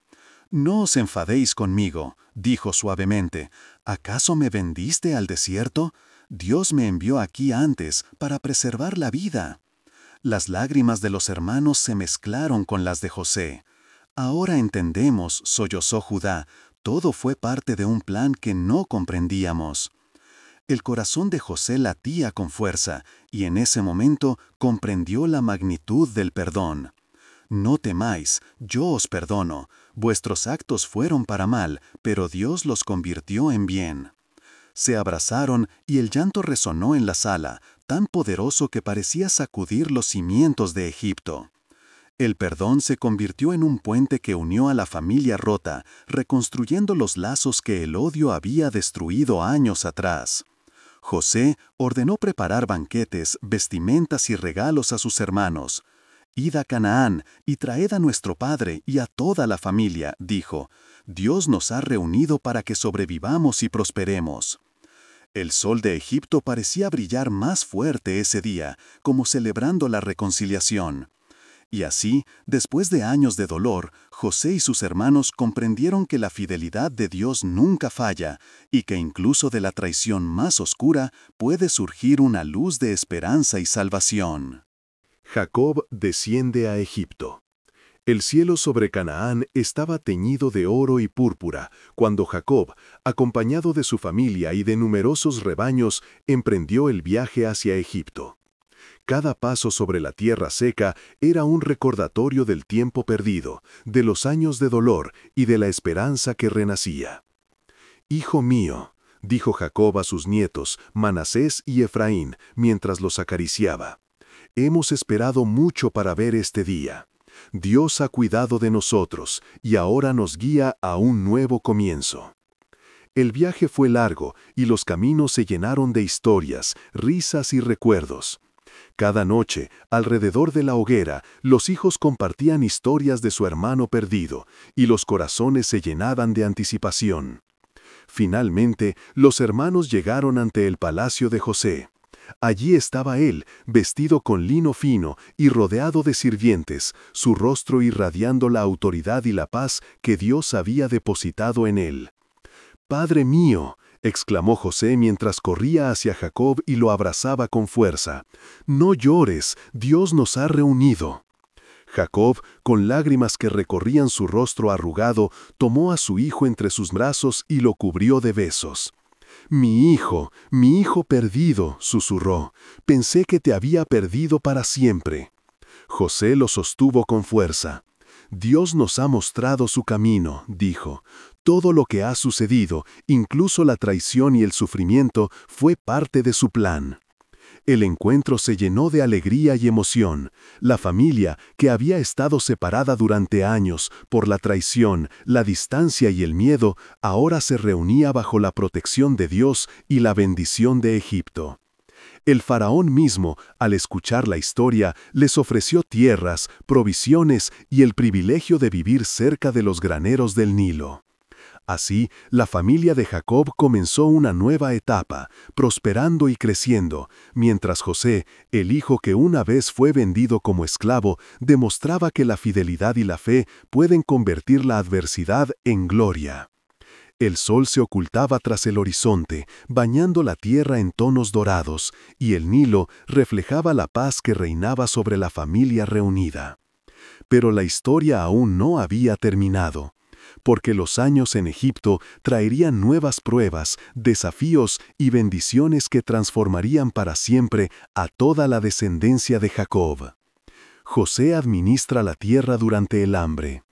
«No os enfadéis conmigo», dijo suavemente. «¿Acaso me vendiste al desierto? Dios me envió aquí antes para preservar la vida». Las lágrimas de los hermanos se mezclaron con las de José. «Ahora entendemos», sollozó Judá, «todo fue parte de un plan que no comprendíamos». El corazón de José latía con fuerza, y en ese momento comprendió la magnitud del perdón. No temáis, yo os perdono. Vuestros actos fueron para mal, pero Dios los convirtió en bien. Se abrazaron y el llanto resonó en la sala, tan poderoso que parecía sacudir los cimientos de Egipto. El perdón se convirtió en un puente que unió a la familia rota, reconstruyendo los lazos que el odio había destruido años atrás. José ordenó preparar banquetes, vestimentas y regalos a sus hermanos. «Id a Canaán y traed a nuestro padre y a toda la familia», dijo. «Dios nos ha reunido para que sobrevivamos y prosperemos». El sol de Egipto parecía brillar más fuerte ese día, como celebrando la reconciliación. Y así, después de años de dolor, José y sus hermanos comprendieron que la fidelidad de Dios nunca falla y que incluso de la traición más oscura puede surgir una luz de esperanza y salvación. Jacob desciende a Egipto. El cielo sobre Canaán estaba teñido de oro y púrpura cuando Jacob, acompañado de su familia y de numerosos rebaños, emprendió el viaje hacia Egipto. Cada paso sobre la tierra seca era un recordatorio del tiempo perdido, de los años de dolor y de la esperanza que renacía. «Hijo mío», dijo Jacob a sus nietos, Manasés y Efraín, mientras los acariciaba, «hemos esperado mucho para ver este día. Dios ha cuidado de nosotros y ahora nos guía a un nuevo comienzo». El viaje fue largo y los caminos se llenaron de historias, risas y recuerdos. Cada noche, alrededor de la hoguera, los hijos compartían historias de su hermano perdido, y los corazones se llenaban de anticipación. Finalmente, los hermanos llegaron ante el palacio de José. Allí estaba él, vestido con lino fino y rodeado de sirvientes, su rostro irradiando la autoridad y la paz que Dios había depositado en él. «Padre mío», exclamó José mientras corría hacia Jacob y lo abrazaba con fuerza, «no llores, Dios nos ha reunido». Jacob, con lágrimas que recorrían su rostro arrugado, tomó a su hijo entre sus brazos y lo cubrió de besos. mi hijo perdido», susurró, «pensé que te había perdido para siempre». José lo sostuvo con fuerza. «Dios nos ha mostrado su camino», dijo. «Todo lo que ha sucedido, incluso la traición y el sufrimiento, fue parte de su plan». El encuentro se llenó de alegría y emoción. La familia, que había estado separada durante años por la traición, la distancia y el miedo, ahora se reunía bajo la protección de Dios y la bendición de Egipto. El faraón mismo, al escuchar la historia, les ofreció tierras, provisiones y el privilegio de vivir cerca de los graneros del Nilo. Así, la familia de Jacob comenzó una nueva etapa, prosperando y creciendo, mientras José, el hijo que una vez fue vendido como esclavo, demostraba que la fidelidad y la fe pueden convertir la adversidad en gloria. El sol se ocultaba tras el horizonte, bañando la tierra en tonos dorados, y el Nilo reflejaba la paz que reinaba sobre la familia reunida. Pero la historia aún no había terminado, porque los años en Egipto traerían nuevas pruebas, desafíos y bendiciones que transformarían para siempre a toda la descendencia de Jacob. José administra la tierra durante el hambre.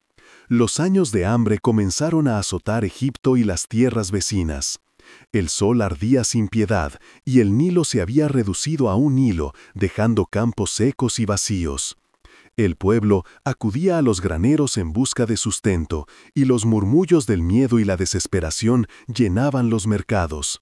Los años de hambre comenzaron a azotar Egipto y las tierras vecinas. El sol ardía sin piedad, y el Nilo se había reducido a un hilo, dejando campos secos y vacíos. El pueblo acudía a los graneros en busca de sustento, y los murmullos del miedo y la desesperación llenaban los mercados.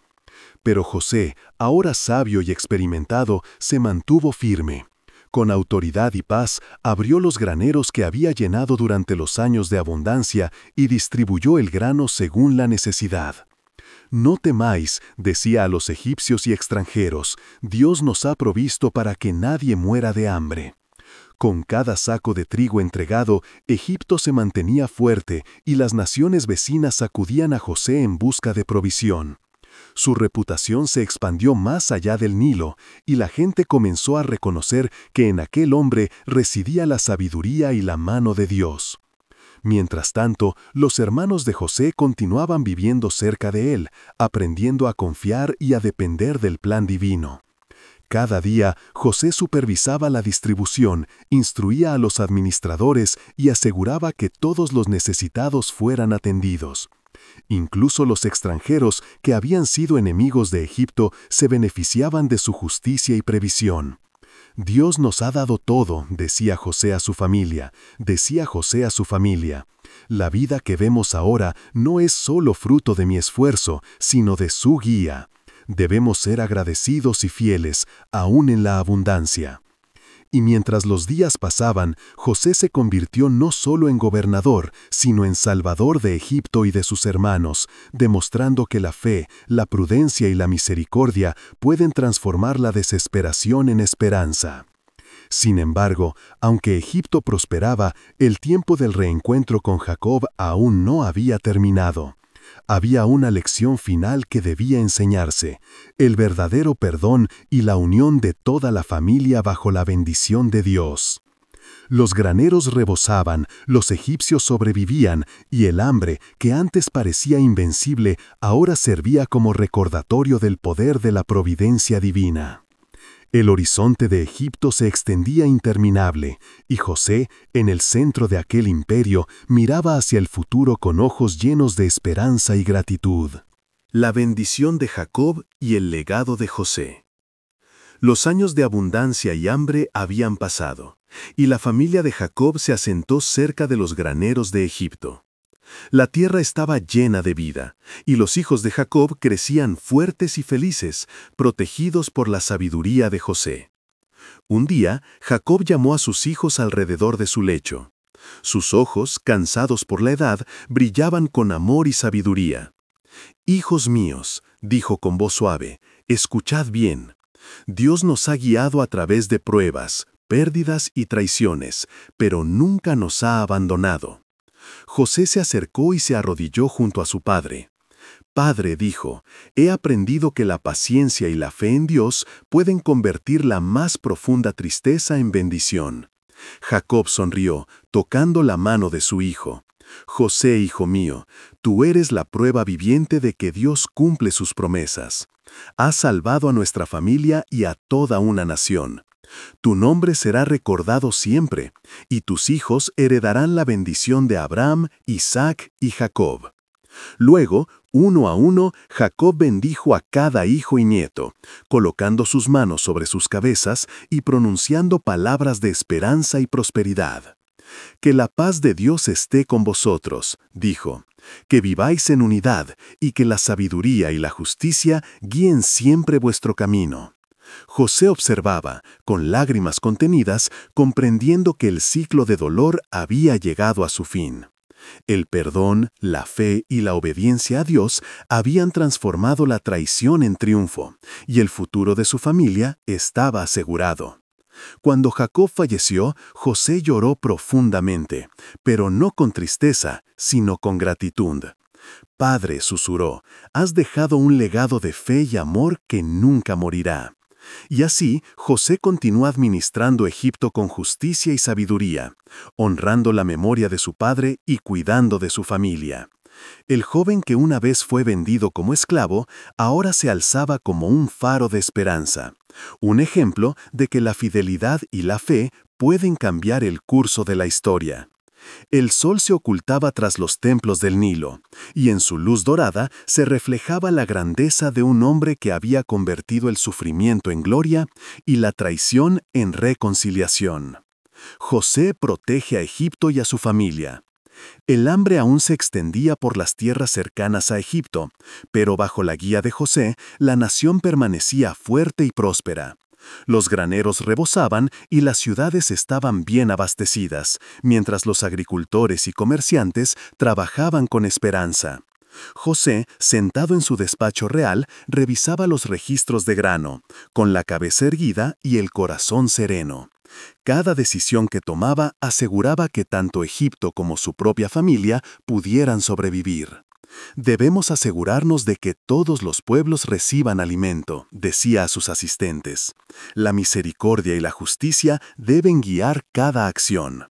Pero José, ahora sabio y experimentado, se mantuvo firme. Con autoridad y paz, abrió los graneros que había llenado durante los años de abundancia y distribuyó el grano según la necesidad. «No temáis», decía a los egipcios y extranjeros, «Dios nos ha provisto para que nadie muera de hambre». Con cada saco de trigo entregado, Egipto se mantenía fuerte y las naciones vecinas acudían a José en busca de provisión. Su reputación se expandió más allá del Nilo, y la gente comenzó a reconocer que en aquel hombre residía la sabiduría y la mano de Dios. Mientras tanto, los hermanos de José continuaban viviendo cerca de él, aprendiendo a confiar y a depender del plan divino. Cada día, José supervisaba la distribución, instruía a los administradores y aseguraba que todos los necesitados fueran atendidos. Incluso los extranjeros que habían sido enemigos de Egipto se beneficiaban de su justicia y previsión. Dios nos ha dado todo, decía José a su familia. La vida que vemos ahora no es solo fruto de mi esfuerzo, sino de su guía. Debemos ser agradecidos y fieles, aún en la abundancia. Y mientras los días pasaban, José se convirtió no solo en gobernador, sino en salvador de Egipto y de sus hermanos, demostrando que la fe, la prudencia y la misericordia pueden transformar la desesperación en esperanza. Sin embargo, aunque Egipto prosperaba, el tiempo del reencuentro con Jacob aún no había terminado. Había una lección final que debía enseñarse: el verdadero perdón y la unión de toda la familia bajo la bendición de Dios. Los graneros rebosaban, los egipcios sobrevivían, y el hambre, que antes parecía invencible, ahora servía como recordatorio del poder de la providencia divina. El horizonte de Egipto se extendía interminable, y José, en el centro de aquel imperio, miraba hacia el futuro con ojos llenos de esperanza y gratitud. La bendición de Jacob y el legado de José. Los años de abundancia y hambre habían pasado, y la familia de Jacob se asentó cerca de los graneros de Egipto. La tierra estaba llena de vida, y los hijos de Jacob crecían fuertes y felices, protegidos por la sabiduría de José. Un día, Jacob llamó a sus hijos alrededor de su lecho. Sus ojos, cansados por la edad, brillaban con amor y sabiduría. «Hijos míos», dijo con voz suave, «escuchad bien. Dios nos ha guiado a través de pruebas, pérdidas y traiciones, pero nunca nos ha abandonado». José se acercó y se arrodilló junto a su padre. «Padre», dijo, «he aprendido que la paciencia y la fe en Dios pueden convertir la más profunda tristeza en bendición». Jacob sonrió, tocando la mano de su hijo. «José, hijo mío, tú eres la prueba viviente de que Dios cumple sus promesas. Has salvado a nuestra familia y a toda una nación. Tu nombre será recordado siempre, y tus hijos heredarán la bendición de Abraham, Isaac y Jacob». Luego, uno a uno, Jacob bendijo a cada hijo y nieto, colocando sus manos sobre sus cabezas y pronunciando palabras de esperanza y prosperidad. «Que la paz de Dios esté con vosotros», dijo, «que viváis en unidad y que la sabiduría y la justicia guíen siempre vuestro camino». José observaba, con lágrimas contenidas, comprendiendo que el ciclo de dolor había llegado a su fin. El perdón, la fe y la obediencia a Dios habían transformado la traición en triunfo, y el futuro de su familia estaba asegurado. Cuando Jacob falleció, José lloró profundamente, pero no con tristeza, sino con gratitud. «Padre», susurró, «has dejado un legado de fe y amor que nunca morirá». Y así, José continuó administrando Egipto con justicia y sabiduría, honrando la memoria de su padre y cuidando de su familia. El joven que una vez fue vendido como esclavo, ahora se alzaba como un faro de esperanza, un ejemplo de que la fidelidad y la fe pueden cambiar el curso de la historia. El sol se ocultaba tras los templos del Nilo, y en su luz dorada se reflejaba la grandeza de un hombre que había convertido el sufrimiento en gloria y la traición en reconciliación. José protege a Egipto y a su familia. El hambre aún se extendía por las tierras cercanas a Egipto, pero bajo la guía de José, la nación permanecía fuerte y próspera. Los graneros rebosaban y las ciudades estaban bien abastecidas, mientras los agricultores y comerciantes trabajaban con esperanza. José, sentado en su despacho real, revisaba los registros de grano, con la cabeza erguida y el corazón sereno. Cada decisión que tomaba aseguraba que tanto Egipto como su propia familia pudieran sobrevivir. «Debemos asegurarnos de que todos los pueblos reciban alimento», decía a sus asistentes. «La misericordia y la justicia deben guiar cada acción».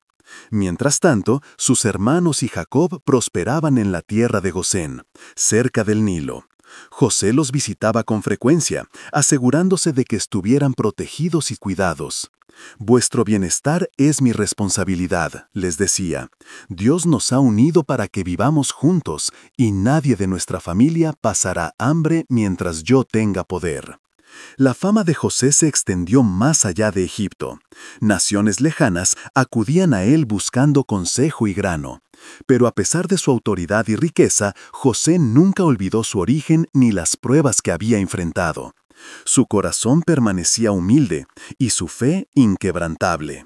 Mientras tanto, sus hermanos y Jacob prosperaban en la tierra de Gosén, cerca del Nilo. José los visitaba con frecuencia, asegurándose de que estuvieran protegidos y cuidados. «Vuestro bienestar es mi responsabilidad», les decía. «Dios nos ha unido para que vivamos juntos, y nadie de nuestra familia pasará hambre mientras yo tenga poder». La fama de José se extendió más allá de Egipto. Naciones lejanas acudían a él buscando consejo y grano. Pero a pesar de su autoridad y riqueza, José nunca olvidó su origen ni las pruebas que había enfrentado. Su corazón permanecía humilde y su fe inquebrantable.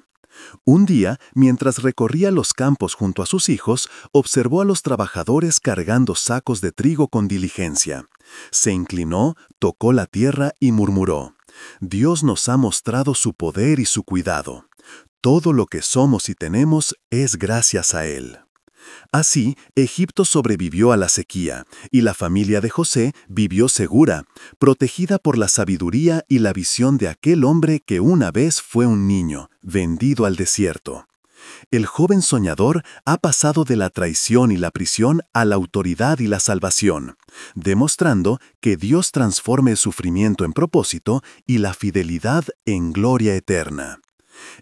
Un día, mientras recorría los campos junto a sus hijos, observó a los trabajadores cargando sacos de trigo con diligencia. Se inclinó, tocó la tierra y murmuró: «Dios nos ha mostrado su poder y su cuidado. Todo lo que somos y tenemos es gracias a Él». Así, Egipto sobrevivió a la sequía, y la familia de José vivió segura, protegida por la sabiduría y la visión de aquel hombre que una vez fue un niño, vendido al desierto. El joven soñador ha pasado de la traición y la prisión a la autoridad y la salvación, demostrando que Dios transforma el sufrimiento en propósito y la fidelidad en gloria eterna.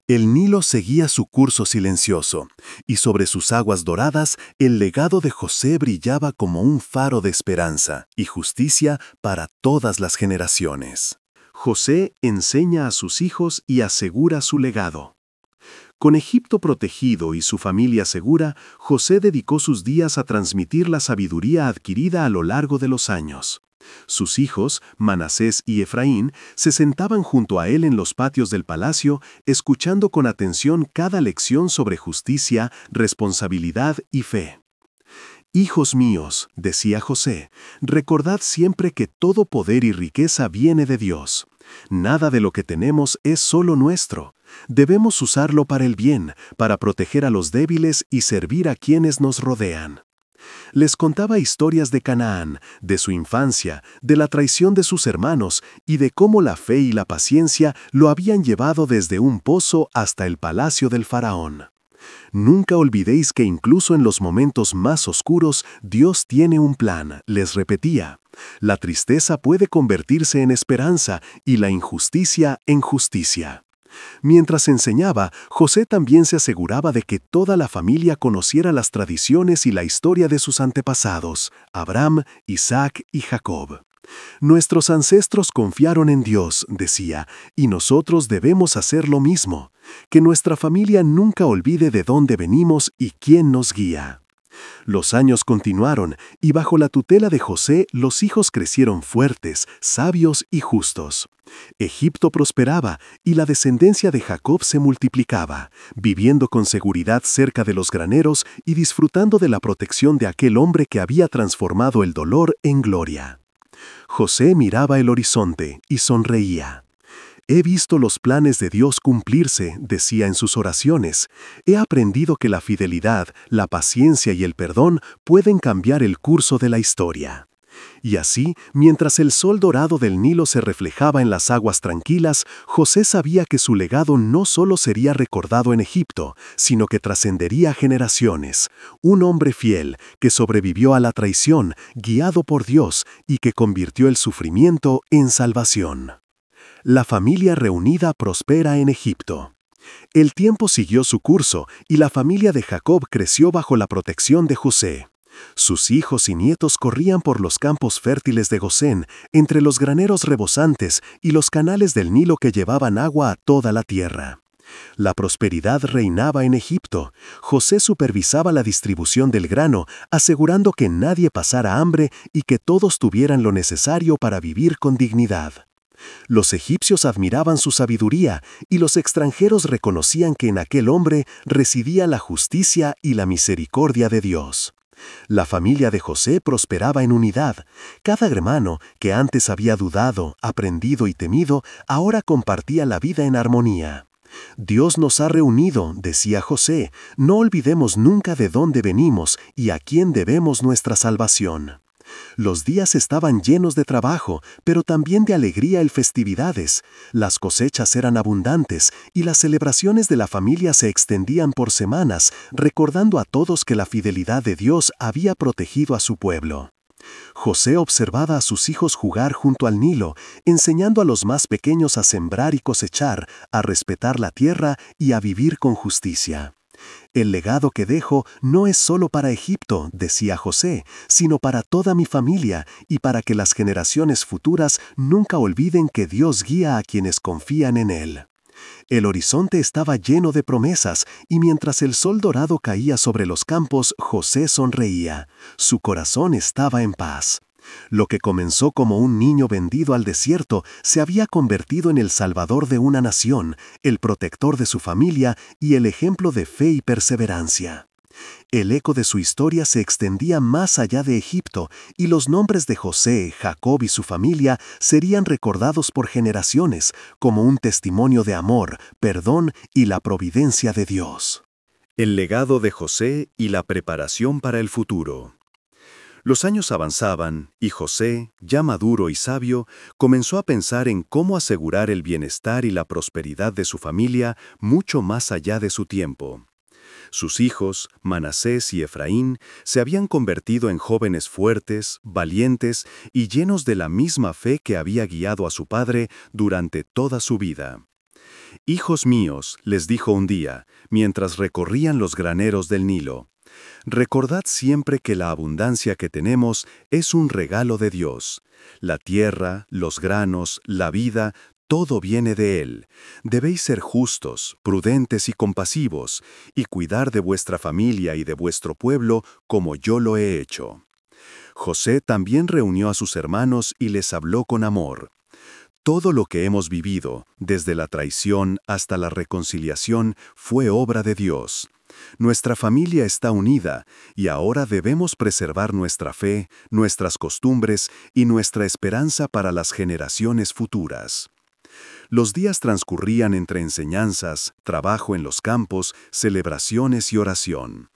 El Nilo seguía su curso silencioso, y sobre sus aguas doradas el legado de José brillaba como un faro de esperanza y justicia para todas las generaciones. José enseña a sus hijos y asegura su legado. Con Egipto protegido y su familia segura, José dedicó sus días a transmitir la sabiduría adquirida a lo largo de los años. Sus hijos, Manasés y Efraín, se sentaban junto a él en los patios del palacio, escuchando con atención cada lección sobre justicia, responsabilidad y fe. «Hijos míos», decía José, «recordad siempre que todo poder y riqueza viene de Dios. Nada de lo que tenemos es solo nuestro. Debemos usarlo para el bien, para proteger a los débiles y servir a quienes nos rodean». Les contaba historias de Canaán, de su infancia, de la traición de sus hermanos y de cómo la fe y la paciencia lo habían llevado desde un pozo hasta el palacio del faraón. «Nunca olvidéis que incluso en los momentos más oscuros Dios tiene un plan», les repetía. «La tristeza puede convertirse en esperanza y la injusticia en justicia». Mientras enseñaba, José también se aseguraba de que toda la familia conociera las tradiciones y la historia de sus antepasados, Abraham, Isaac y Jacob. «Nuestros ancestros confiaron en Dios», decía, «y nosotros debemos hacer lo mismo. Que nuestra familia nunca olvide de dónde venimos y quién nos guía». Los años continuaron, y bajo la tutela de José los hijos crecieron fuertes, sabios y justos. Egipto prosperaba, y la descendencia de Jacob se multiplicaba, viviendo con seguridad cerca de los graneros y disfrutando de la protección de aquel hombre que había transformado el dolor en gloria. José miraba el horizonte y sonreía. «He visto los planes de Dios cumplirse», decía en sus oraciones. «He aprendido que la fidelidad, la paciencia y el perdón pueden cambiar el curso de la historia». Y así, mientras el sol dorado del Nilo se reflejaba en las aguas tranquilas, José sabía que su legado no solo sería recordado en Egipto, sino que trascendería generaciones. Un hombre fiel, que sobrevivió a la traición, guiado por Dios, y que convirtió el sufrimiento en salvación. La familia reunida prospera en Egipto. El tiempo siguió su curso y la familia de Jacob creció bajo la protección de José. Sus hijos y nietos corrían por los campos fértiles de Gosén, entre los graneros rebosantes y los canales del Nilo que llevaban agua a toda la tierra. La prosperidad reinaba en Egipto. José supervisaba la distribución del grano, asegurando que nadie pasara hambre y que todos tuvieran lo necesario para vivir con dignidad. Los egipcios admiraban su sabiduría y los extranjeros reconocían que en aquel hombre residía la justicia y la misericordia de Dios. La familia de José prosperaba en unidad. Cada hermano, que antes había dudado, aprendido y temido, ahora compartía la vida en armonía. «Dios nos ha reunido», decía José, «no olvidemos nunca de dónde venimos y a quién debemos nuestra salvación». Los días estaban llenos de trabajo, pero también de alegría y festividades. Las cosechas eran abundantes y las celebraciones de la familia se extendían por semanas, recordando a todos que la fidelidad de Dios había protegido a su pueblo. José observaba a sus hijos jugar junto al Nilo, enseñando a los más pequeños a sembrar y cosechar, a respetar la tierra y a vivir con justicia. El legado que dejo no es solo para Egipto, decía José, sino para toda mi familia y para que las generaciones futuras nunca olviden que Dios guía a quienes confían en Él. El horizonte estaba lleno de promesas, y mientras el sol dorado caía sobre los campos, José sonreía. Su corazón estaba en paz. Lo que comenzó como un niño vendido al desierto se había convertido en el salvador de una nación, el protector de su familia y el ejemplo de fe y perseverancia. El eco de su historia se extendía más allá de Egipto, y los nombres de José, Jacob y su familia serían recordados por generaciones como un testimonio de amor, perdón y la providencia de Dios. El legado de José y la preparación para el futuro. Los años avanzaban y José, ya maduro y sabio, comenzó a pensar en cómo asegurar el bienestar y la prosperidad de su familia mucho más allá de su tiempo. Sus hijos, Manasés y Efraín, se habían convertido en jóvenes fuertes, valientes y llenos de la misma fe que había guiado a su padre durante toda su vida. «Hijos míos», les dijo un día, mientras recorrían los graneros del Nilo, «recordad siempre que la abundancia que tenemos es un regalo de Dios. La tierra, los granos, la vida, todo viene de Él. Debéis ser justos, prudentes y compasivos, y cuidar de vuestra familia y de vuestro pueblo como yo lo he hecho». José también reunió a sus hermanos y les habló con amor. «Todo lo que hemos vivido, desde la traición hasta la reconciliación, fue obra de Dios. Nuestra familia está unida y ahora debemos preservar nuestra fe, nuestras costumbres y nuestra esperanza para las generaciones futuras». Los días transcurrían entre enseñanzas, trabajo en los campos, celebraciones y oración.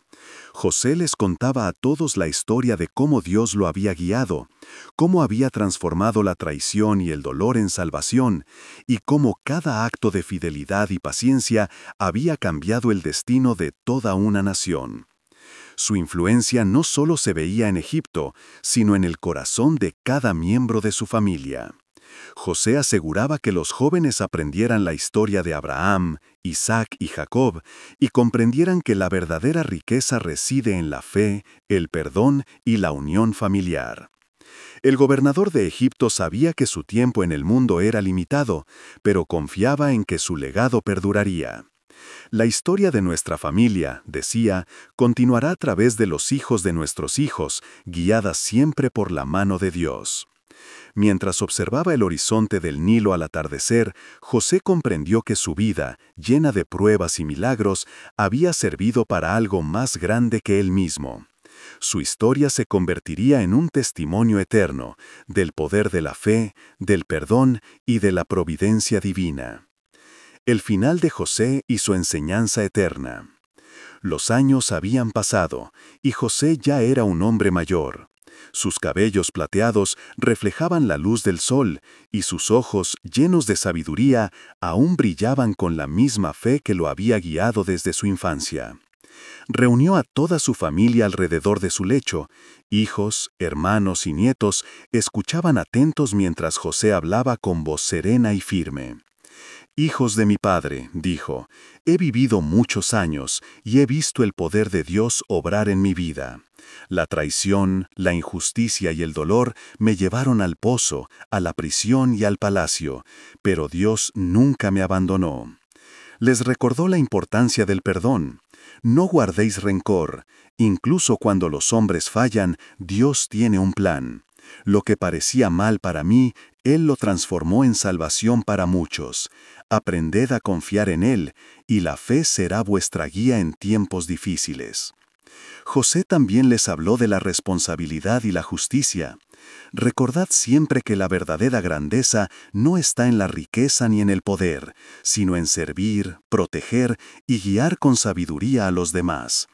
José les contaba a todos la historia de cómo Dios lo había guiado, cómo había transformado la traición y el dolor en salvación, y cómo cada acto de fidelidad y paciencia había cambiado el destino de toda una nación. Su influencia no solo se veía en Egipto, sino en el corazón de cada miembro de su familia. José aseguraba que los jóvenes aprendieran la historia de Abraham, Isaac y Jacob y comprendieran que la verdadera riqueza reside en la fe, el perdón y la unión familiar. El gobernador de Egipto sabía que su tiempo en el mundo era limitado, pero confiaba en que su legado perduraría. «La historia de nuestra familia», decía, «continuará a través de los hijos de nuestros hijos, guiada siempre por la mano de Dios». Mientras observaba el horizonte del Nilo al atardecer, José comprendió que su vida, llena de pruebas y milagros, había servido para algo más grande que él mismo. Su historia se convertiría en un testimonio eterno del poder de la fe, del perdón y de la providencia divina. El final de José y su enseñanza eterna. Los años habían pasado, y José ya era un hombre mayor. Sus cabellos plateados reflejaban la luz del sol, y sus ojos, llenos de sabiduría, aún brillaban con la misma fe que lo había guiado desde su infancia. Reunió a toda su familia alrededor de su lecho. Hijos, hermanos y nietos escuchaban atentos mientras José hablaba con voz serena y firme. «Hijos de mi padre», dijo, «he vivido muchos años y he visto el poder de Dios obrar en mi vida. La traición, la injusticia y el dolor me llevaron al pozo, a la prisión y al palacio, pero Dios nunca me abandonó». Les recordó la importancia del perdón. «No guardéis rencor. Incluso cuando los hombres fallan, Dios tiene un plan. Lo que parecía mal para mí, Él lo transformó en salvación para muchos. Aprended a confiar en Él, y la fe será vuestra guía en tiempos difíciles». José también les habló de la responsabilidad y la justicia. «Recordad siempre que la verdadera grandeza no está en la riqueza ni en el poder, sino en servir, proteger y guiar con sabiduría a los demás.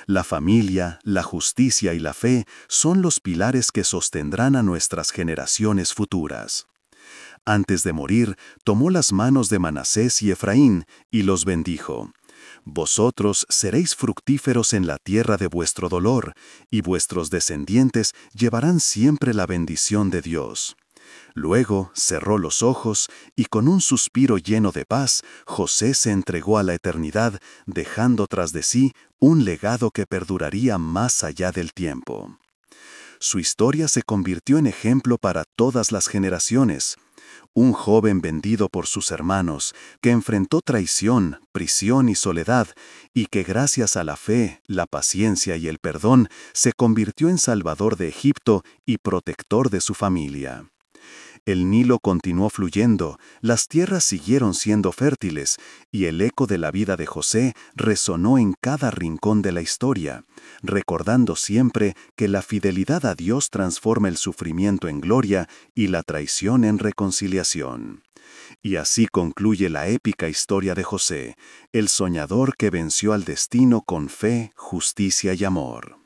La familia, la justicia y la fe son los pilares que sostendrán a nuestras generaciones futuras. Antes de morir, tomó las manos de Manasés y Efraín y los bendijo. Vosotros seréis fructíferos en la tierra de vuestro dolor, y vuestros descendientes llevarán siempre la bendición de Dios. Luego cerró los ojos y con un suspiro lleno de paz, José se entregó a la eternidad, dejando tras de sí un legado que perduraría más allá del tiempo. Su historia se convirtió en ejemplo para todas las generaciones. Un joven vendido por sus hermanos, que enfrentó traición, prisión y soledad, y que gracias a la fe, la paciencia y el perdón, se convirtió en salvador de Egipto y protector de su familia. El Nilo continuó fluyendo, las tierras siguieron siendo fértiles, y el eco de la vida de José resonó en cada rincón de la historia, recordando siempre que la fidelidad a Dios transforma el sufrimiento en gloria y la traición en reconciliación. Y así concluye la épica historia de José, el soñador que venció al destino con fe, justicia y amor.